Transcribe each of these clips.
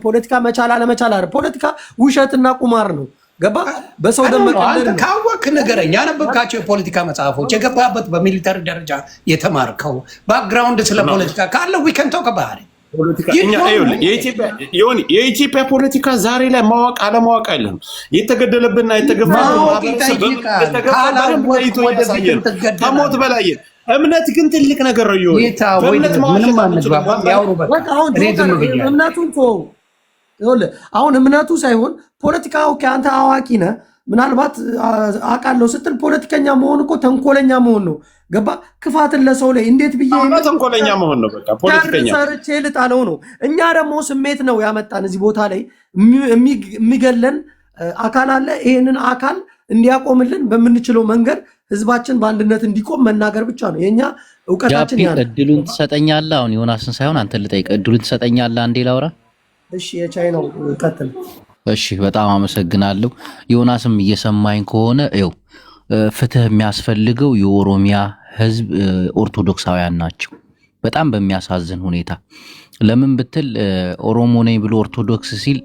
ፖለቲካ መቻል አለመቻል አይደል? ፖለቲካ ውሸትና ቁማር ነው። ገባ? በሰው ደም አንተ ካወቅ ንገረኝ። ያነበብካቸው የፖለቲካ መጽሐፎች፣ የገባበት በሚሊተሪ ደረጃ የተማርከው ባክግራውንድ ስለ ፖለቲካ ካለ ዊከን ቶክ ባህሪ የኢትዮጵያ ፖለቲካ ዛሬ ላይ ማወቅ አለማወቅ አይደለም። የተገደለብንና ከሞት በላይ እምነት ግን ትልቅ ነገር ነው። አሁን እምነቱ ሳይሆን ፖለቲካው ከአንተ አዋቂ ነህ ምናልባት አውቃለሁ ስትል ፖለቲከኛ መሆን እኮ ተንኮለኛ መሆን ነው። ገባ? ክፋትን ለሰው ላይ እንዴት ብዬ ተንኮለኛ መሆን ነው። በቃ ፖለቲከኛ ሰርቼ ልጣለው ነው። እኛ ደግሞ ስሜት ነው ያመጣን እዚህ ቦታ ላይ የሚገለን አካል አለ። ይሄንን አካል እንዲያቆምልን በምንችለው መንገድ ህዝባችን በአንድነት እንዲቆም መናገር ብቻ ነው የኛ እውቀታችን። ያለ እድሉን ትሰጠኛለህ? አሁን ዮናስን ሳይሆን አንተ ልጠይቅ። እድሉን ትሰጠኛለህ? አንዴ ላውራ። እሺ፣ የቻይናው ቀጥል። እሺ፣ በጣም አመሰግናለሁ። ዮናስም እየሰማኝ ከሆነ ይኸው ፍትህ የሚያስፈልገው የኦሮሚያ ህዝብ ኦርቶዶክሳውያን ናቸው። በጣም በሚያሳዝን ሁኔታ ለምን ብትል ኦሮሞ ነኝ ብሎ ኦርቶዶክስ ሲል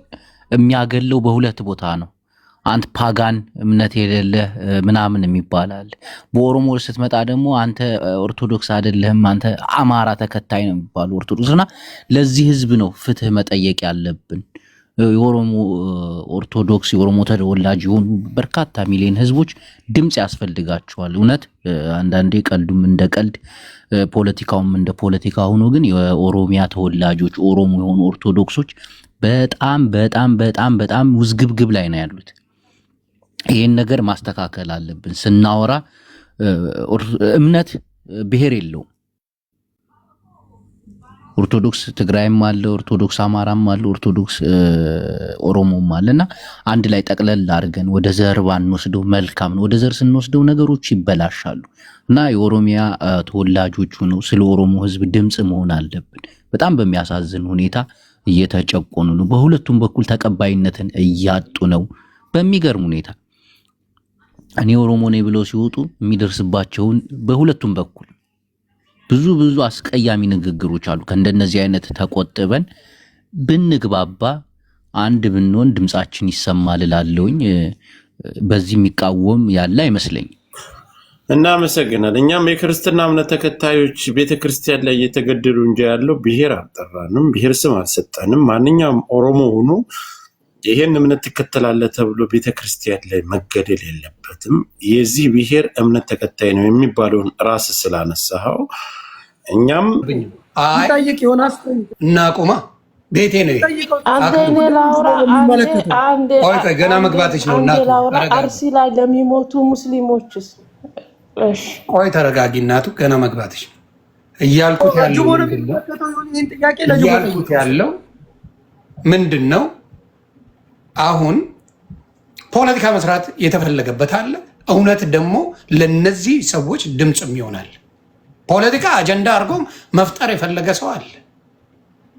የሚያገለው በሁለት ቦታ ነው። አንተ ፓጋን እምነት የሌለ ምናምን የሚባላል። በኦሮሞ ስትመጣ ደግሞ አንተ ኦርቶዶክስ አይደለህም፣ አንተ አማራ ተከታይ ነው የሚባሉ ኦርቶዶክስና ለዚህ ህዝብ ነው ፍትህ መጠየቅ ያለብን። የኦሮሞ ኦርቶዶክስ የኦሮሞ ተወላጅ የሆኑ በርካታ ሚሊዮን ህዝቦች ድምጽ ያስፈልጋቸዋል። እውነት አንዳንዴ ቀልዱም እንደ ቀልድ ፖለቲካውም እንደ ፖለቲካ ሆኖ ግን የኦሮሚያ ተወላጆች ኦሮሞ የሆኑ ኦርቶዶክሶች በጣም በጣም በጣም በጣም ውዝግብግብ ላይ ነው ያሉት። ይህን ነገር ማስተካከል አለብን። ስናወራ እምነት ብሔር የለውም። ኦርቶዶክስ ትግራይም አለ፣ ኦርቶዶክስ አማራም አለ፣ ኦርቶዶክስ ኦሮሞም አለና አንድ ላይ ጠቅለል አድርገን ወደ ዘር ባንወስደው መልካም ነው። ወደ ዘር ስንወስደው ነገሮች ይበላሻሉ እና የኦሮሚያ ተወላጆች ነው ስለ ኦሮሞ ህዝብ ድምጽ መሆን አለብን። በጣም በሚያሳዝን ሁኔታ እየተጨቆኑ ነው። በሁለቱም በኩል ተቀባይነትን እያጡ ነው በሚገርም ሁኔታ። እኔ ኦሮሞ ነኝ ብለው ሲወጡ የሚደርስባቸውን በሁለቱም በኩል ብዙ አስቀያሚ ንግግሮች አሉ። ከእንደነዚህ አይነት ተቆጥበን ብንግባባ አንድ ብንሆን ድምጻችን ይሰማል እላለሁኝ። በዚህ የሚቃወም ያለ አይመስለኝም። እናመሰግናለን። እኛም የክርስትና እምነት ተከታዮች ቤተክርስቲያን ላይ እየተገደሉ እንጂ ያለው ብሔር አልጠራንም፣ ብሔር ስም አልሰጠንም። ማንኛውም ኦሮሞ ሆኖ ይሄን እምነት ትከተላለህ ተብሎ ቤተክርስቲያን ላይ መገደል የለበትም። የዚህ ብሔር እምነት ተከታይ ነው የሚባለውን ራስ ስላነሳኸው እኛም ጠይቅ ዮናስ እናቁማ። ቤቴ ነው ገና መግባትሽ ነው። አርሲ ላይ ለሚሞቱ ሙስሊሞችስ? ቆይ ተረጋጊ እናቱ፣ ገና መግባትሽ እያልኩት ያለው ምንድን ነው? አሁን ፖለቲካ መስራት የተፈለገበት አለ። እውነት ደግሞ ለነዚህ ሰዎች ድምፅም ይሆናል። ፖለቲካ አጀንዳ አድርጎም መፍጠር የፈለገ ሰው አለ።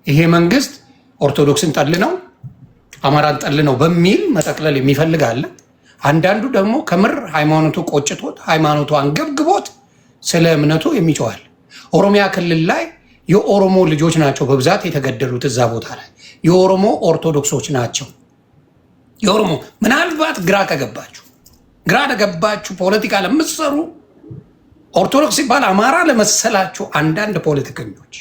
ይሄ መንግስት ኦርቶዶክስን ጠል ነው፣ አማራን ጠል ነው በሚል መጠቅለል የሚፈልግ አለ። አንዳንዱ ደግሞ ከምር ሃይማኖቱ ቆጭቶት ሃይማኖቱ አንገብግቦት ስለ እምነቱ የሚጮሃል። ኦሮሚያ ክልል ላይ የኦሮሞ ልጆች ናቸው በብዛት የተገደሉት። እዛ ቦታ ላይ የኦሮሞ ኦርቶዶክሶች ናቸው። የኦሮሞ ምናልባት ግራ ከገባችሁ ፖለቲካ ለምትሰሩ ኦርቶዶክስ ሲባል አማራ ለመሰላችሁ አንዳንድ ፖለቲከኞች፣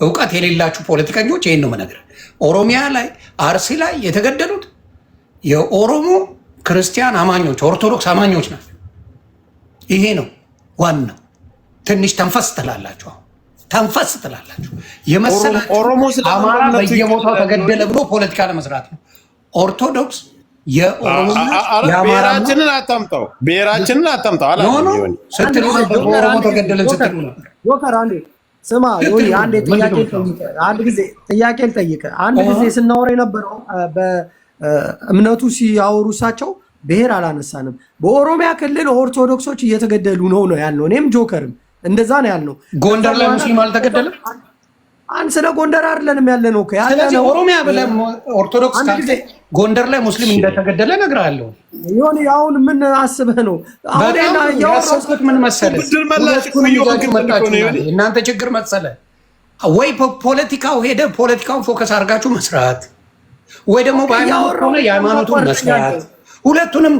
እውቀት የሌላችሁ ፖለቲከኞች ይህን ነው መነገር። ኦሮሚያ ላይ አርሲ ላይ የተገደሉት የኦሮሞ ክርስቲያን አማኞች ኦርቶዶክስ አማኞች ናቸው። ይሄ ነው ዋናው። ትንሽ ተንፈስ ትላላችሁ። የመሰላችሁ አማራ በየቦታው ተገደለ ብሎ ፖለቲካ ለመስራት ነው። ኦርቶዶክስ ብሔራችንን አታምጣው። ኦሮሞ ተገደለን ስትሉ ነበር። ስማ አንድ ጊዜ ጥያቄ ልጠይቅ። አንድ ጊዜ ስናወራ የነበረው በእምነቱ ሲያወሩ እሳቸው ብሔር አላነሳንም። በኦሮሚያ ክልል ኦርቶዶክሶች እየተገደሉ ነው ያልነው። እኔም ጆከርም እንደዛ ነው ያልነው። ጎንደር ላይ ሙስሊም አልተገደለም። አንድ ስለ ጎንደር አይደለንም ያለነው። ስለዚህ ኦሮሚያ ብለህ ኦርቶዶክስ ጎንደር ላይ ሙስሊም እንደተገደለ እነግርሃለሁ። አሁን ምን አስበህ ነው? ያሰብኩት ምን መሰለህ? እናንተ ችግር መሰለህ ወይ ፖለቲካው ሄደ ፖለቲካውን ፎከስ አድርጋችሁ መስራት ወይ ደግሞ በሃይማኖት ሆነ የሃይማኖቱን መስራት ሁለቱንም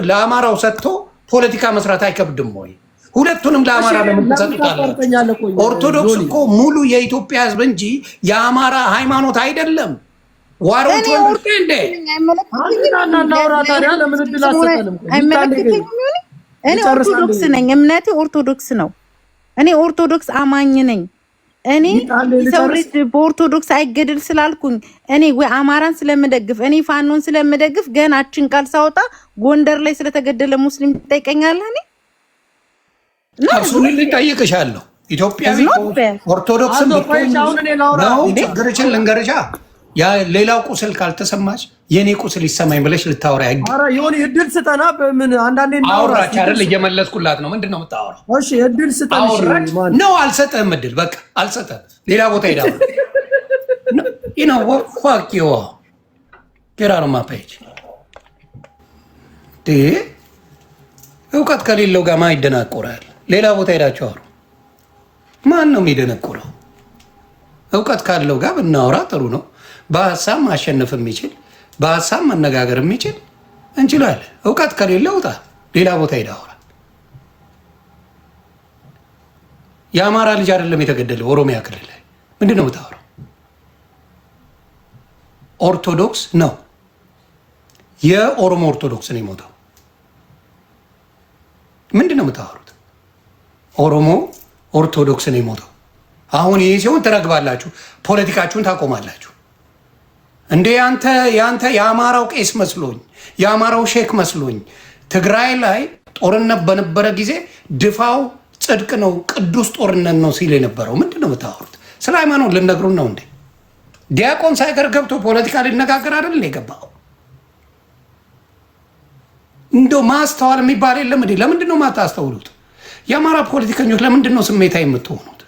ለአማራው ሰጥቶ ፖለቲካ መስራት አይከብድም ወይ? ሁለቱንም ለአማራ ለምን ትሰጡታላችሁ? ኦርቶዶክስ እኮ ሙሉ የኢትዮጵያ ሕዝብ እንጂ የአማራ ሃይማኖት አይደለም። ዋሮች ወርቄ እንደ እኔ ኦርቶዶክስ ነኝ፣ እምነቴ ኦርቶዶክስ ነው። እኔ ኦርቶዶክስ አማኝ ነኝ። እኔ ሰው ልጅ በኦርቶዶክስ አይገድል ስላልኩኝ እኔ ወይ አማራን ስለምደግፍ እኔ ፋኖን ስለምደግፍ ገና አችን ቃል ሳወጣ ጎንደር ላይ ስለተገደለ ሙስሊም ትጠይቀኛለህ? እኔ እሱን ልጠይቅሻለሁ። ኢትዮጵያዊ ኦርቶዶክስን ነው ችግርችን ልንገርሻ። ያ ሌላው ቁስል ካልተሰማች የኔ ቁስል ይሰማኝ ብለሽ ልታወራ ያግ አረ ይሁን እድል ስጠና። በምን አንዳንዴ አውራች አይደል? እየመለስኩላት ነው። ምንድነው የምታወራው? እሺ እድል ስጠን። እሺ ነው አልሰጠህም። እድል በቃ አልሰጠህም። ሌላ ቦታ ሄዳ ነው ፋክ ዩ ጌራር ማፔጅ እውቀት ከሌለው ጋር ማን ይደናቆራል? ሌላ ቦታ ሄዳችሁ አውሩ። ማን ነው የሚደነቆረው? እውቀት ካለው ጋር ብናወራ ጥሩ ነው። በሀሳብ ማሸነፍ የሚችል በሀሳብ መነጋገር የሚችል እንችላለን። እውቀት ከሌለ ውጣ፣ ሌላ ቦታ ሄዳ አውራ። የአማራ ልጅ አይደለም የተገደለው ኦሮሚያ ክልል ላይ። ምንድን ነው የምታወራው? ኦርቶዶክስ ነው፣ የኦሮሞ ኦርቶዶክስ ነው የሞተው። ምንድን ነው የምታወሩት? ኦሮሞ ኦርቶዶክስ ነው የሞተው። አሁን ይህ ሲሆን ትረግባላችሁ፣ ፖለቲካችሁን ታቆማላችሁ። እንዴ ያንተ የአማራው ቄስ መስሎኝ የአማራው ሼክ መስሎኝ ትግራይ ላይ ጦርነት በነበረ ጊዜ ድፋው ጽድቅ ነው ቅዱስ ጦርነት ነው ሲል የነበረው ምንድን ነው የምታወሩት? ስለ ሃይማኖት ልነግሩን ነው እንዴ? ዲያቆን ሳይቀር ገብቶ ፖለቲካ ሊነጋገር አይደል እንዴ የገባው? እንዶ ማስተዋል የሚባል የለም እንዴ? ለምንድን ነው የማታስተውሉት? የአማራ ፖለቲከኞች ለምንድን ነው ስሜታዊ የምትሆኑት?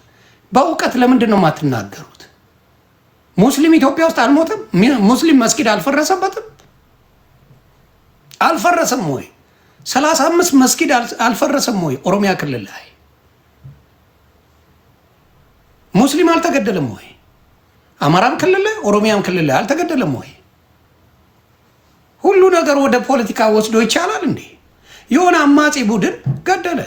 በእውቀት ለምንድን ነው የማትናገሩት? ሙስሊም ኢትዮጵያ ውስጥ አልሞተም? ሙስሊም መስጊድ አልፈረሰበትም? አልፈረሰም ወይ? 35 መስጊድ አልፈረሰም ወይ? ኦሮሚያ ክልል ላይ ሙስሊም አልተገደለም ወይ? አማራም ክልል ላይ ኦሮሚያም ክልል ላይ አልተገደለም ወይ? ሁሉ ነገር ወደ ፖለቲካ ወስዶ ይቻላል እንዴ? የሆነ አማጺ ቡድን ገደለ።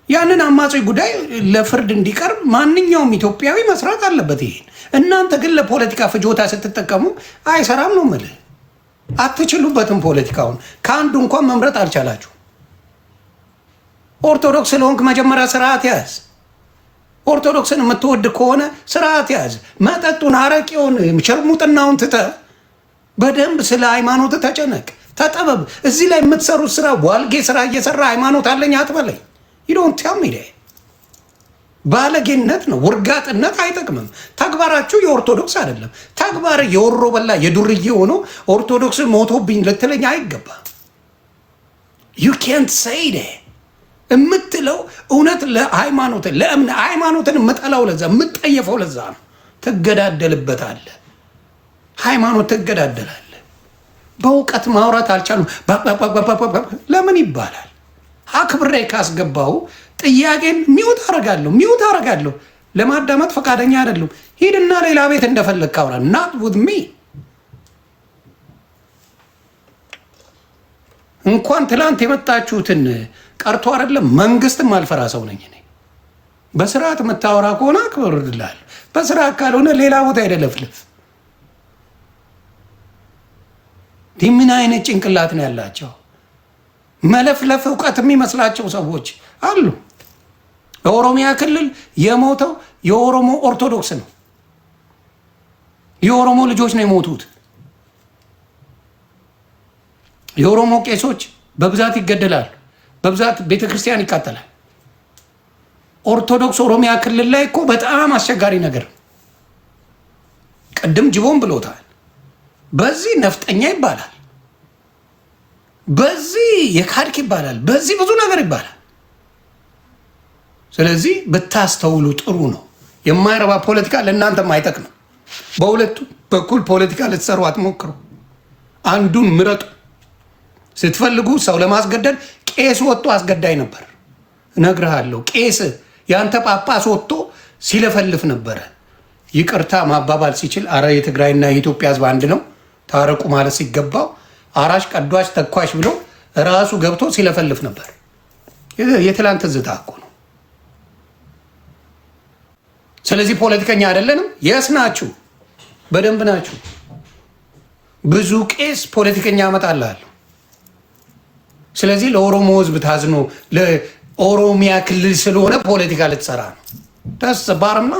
ያንን አማጺ ጉዳይ ለፍርድ እንዲቀርብ ማንኛውም ኢትዮጵያዊ መስራት አለበት። ይሄን እናንተ ግን ለፖለቲካ ፍጆታ ስትጠቀሙ አይሰራም ነው የምልህ። አትችሉበትም። ፖለቲካውን ከአንዱ እንኳን መምረጥ አልቻላችሁ። ኦርቶዶክስ ስለሆንክ መጀመሪያ ስርዓት ያዝ። ኦርቶዶክስን የምትወድ ከሆነ ስርዓት ያዝ። መጠጡን፣ አረቄውን፣ ሸርሙጥናውን ትተህ በደንብ ስለ ሃይማኖት ተጨነቅ፣ ተጠበብ። እዚህ ላይ የምትሰሩት ስራ ዋልጌ ስራ እየሰራ ሃይማኖት አለኝ አትበለኝ። ይዶን ታሚደ ባለጌነት ነው፣ ውርጋጥነት አይጠቅምም። ተግባራችሁ የኦርቶዶክስ አይደለም። ተግባር የወሮ በላ የዱርዬ ሆኖ ኦርቶዶክስ ሞቶብኝ ልትለኝ አይገባም። ዩ ካንት ሴይ ደ የምትለው እውነት ለሃይማኖት ለእምነት ሃይማኖትን የምጠላው ለዛ የምጠየፈው ለዛ ነው። ትገዳደልበታለህ፣ ሃይማኖት ትገዳደላለህ። በእውቀት ማውራት አልቻሉም። ለምን ይባላል? አክብሬ ካስገባው ጥያቄን ሚውት አረጋለሁ። ለማዳመጥ ፈቃደኛ አይደሉም። ሂድና ሌላ ቤት እንደፈለግ ካውራ ናት ውድ ሚ እንኳን ትላንት የመጣችሁትን ቀርቶ አይደለም መንግስትም አልፈራ ሰው ነኝ እኔ። በስርዓት የምታወራ ከሆነ አክብርልሃል። በስርዓት ካልሆነ ሌላ ቦታ አይደለፍልፍ። ምን አይነት ጭንቅላት ነው ያላቸው? መለፍለፍ እውቀት የሚመስላቸው ሰዎች አሉ። በኦሮሚያ ክልል የሞተው የኦሮሞ ኦርቶዶክስ ነው። የኦሮሞ ልጆች ነው የሞቱት። የኦሮሞ ቄሶች በብዛት ይገደላሉ። በብዛት ቤተክርስቲያን ይቃጠላል። ኦርቶዶክስ ኦሮሚያ ክልል ላይ እኮ በጣም አስቸጋሪ ነገር። ቅድም ጅቦን ብሎታል። በዚህ ነፍጠኛ ይባላል፣ በዚህ የካድክ ይባላል፣ በዚህ ብዙ ነገር ይባላል። ስለዚህ ብታስተውሉ ጥሩ ነው። የማይረባ ፖለቲካ ለእናንተም አይጠቅምም። በሁለቱ በኩል ፖለቲካ ልትሰሩ አትሞክሩ። አንዱን ምረጡ። ስትፈልጉ ሰው ለማስገደል ቄስ ወጥቶ አስገዳይ ነበር፣ እነግርሃለሁ። ቄስ ያንተ ጳጳስ ወጥቶ ሲለፈልፍ ነበረ። ይቅርታ ማባባል ሲችል አረ የትግራይና የኢትዮጵያ ህዝብ አንድ ነው ታረቁ ማለት ሲገባው አራሽ ቀዷሽ ተኳሽ ብሎ ራሱ ገብቶ ሲለፈልፍ ነበር። የትላንት ዝታ እኮ ነው። ስለዚህ ፖለቲከኛ አይደለንም። የስ ናችሁ፣ በደንብ ናችሁ። ብዙ ቄስ ፖለቲከኛ አመጣልሃለሁ። ስለዚህ ለኦሮሞ ህዝብ ታዝኖ ለኦሮሚያ ክልል ስለሆነ ፖለቲካ ልትሰራ ነው። ተስባርና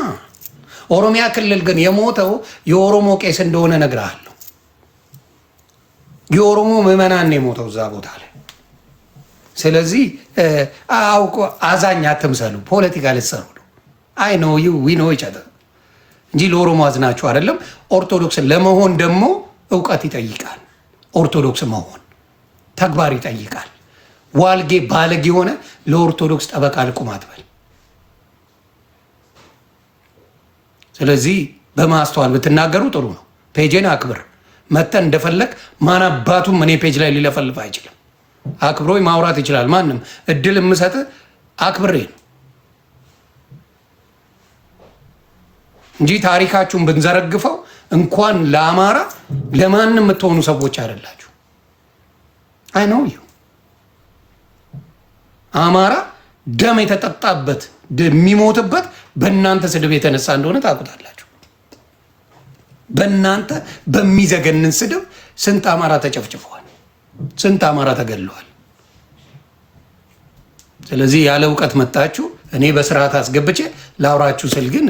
ኦሮሚያ ክልል ግን የሞተው የኦሮሞ ቄስ እንደሆነ እነግርሃለሁ። የኦሮሞ ምዕመናን ነው የሞተው እዛ ቦታ ላይ። ስለዚህ አውቆ አዛኝ አትምሰሉ። ፖለቲካ ልትሰሩ ነው። አይ ኖ ዩ ዊ ኖ ኢች አዘር እንጂ ለኦሮሞ አዝናችሁ አይደለም። ኦርቶዶክስ ለመሆን ደግሞ እውቀት ይጠይቃል። ኦርቶዶክስ መሆን ተግባር ይጠይቃል። ዋልጌ ባለጌ የሆነ ለኦርቶዶክስ ጠበቃ ልቁም አትበል። ስለዚህ በማስተዋል ብትናገሩ ጥሩ ነው። ፔጅን አክብር። መተን እንደፈለግ ማን አባቱም እኔ ፔጅ ላይ ሊለፈልፍ አይችልም። አክብሮኝ ማውራት ይችላል። ማንም እድል የምሰጥ አክብሬ ነው እንጂ ታሪካችሁን ብንዘረግፈው እንኳን ለአማራ ለማንም የምትሆኑ ሰዎች አይደላችሁ። አይ ነው ዩ አማራ ደም የተጠጣበት የሚሞትበት በእናንተ ስድብ የተነሳ እንደሆነ ታውቁታላችሁ። በእናንተ በሚዘገንን ስድብ ስንት አማራ ተጨፍጭፈዋል፣ ስንት አማራ ተገድለዋል። ስለዚህ ያለ እውቀት መጣችሁ እኔ በስርዓት አስገብቼ ላውራችሁ ስል ግን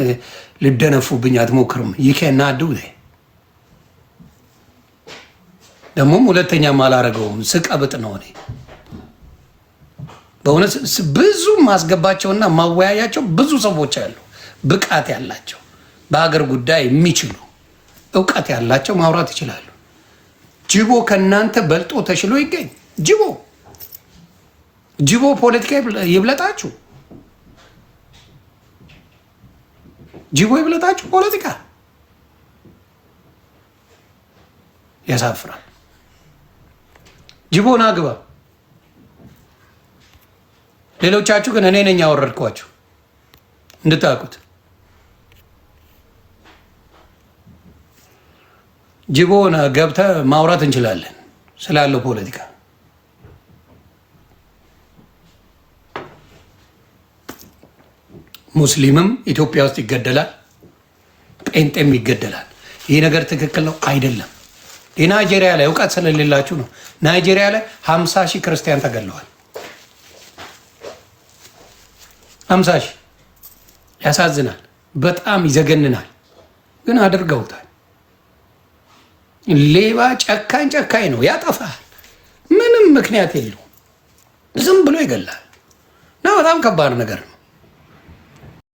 ልደነፉብኝ አትሞክርም። ይከናዱ ደግሞም ሁለተኛም አላረገውም። ስቀብጥ ነው እኔ በእውነት ብዙ ማስገባቸውና ማወያያቸው ብዙ ሰዎች አሉ፣ ብቃት ያላቸው በሀገር ጉዳይ የሚችሉ እውቀት ያላቸው ማውራት ይችላሉ። ጅቦ ከእናንተ በልጦ ተሽሎ ይገኝ። ጅቦ ፖለቲካ ይብለጣችሁ፣ ጅቦ ይብለጣችሁ ፖለቲካ። ያሳፍራል። ጅቦን አግባ። ሌሎቻችሁ ግን እኔ ነኝ ያወረድኳችሁ እንድታውቁት። ጅቦን ገብተህ ማውራት እንችላለን ስላለው ፖለቲካ። ሙስሊምም ኢትዮጵያ ውስጥ ይገደላል፣ ጴንጤም ይገደላል። ይህ ነገር ትክክል ነው አይደለም? የናይጄሪያ ላይ እውቀት ስለሌላችሁ ነው። ናይጄሪያ ላይ 50 ሺህ ክርስቲያን ተገድለዋል። 50 ሺህ ያሳዝናል። በጣም ይዘገንናል። ግን አድርገውታል። ሌባ ጨካኝ ነው። ያጠፋል። ምንም ምክንያት የለውም። ዝም ብሎ ይገላል። እና በጣም ከባድ ነገር ነው።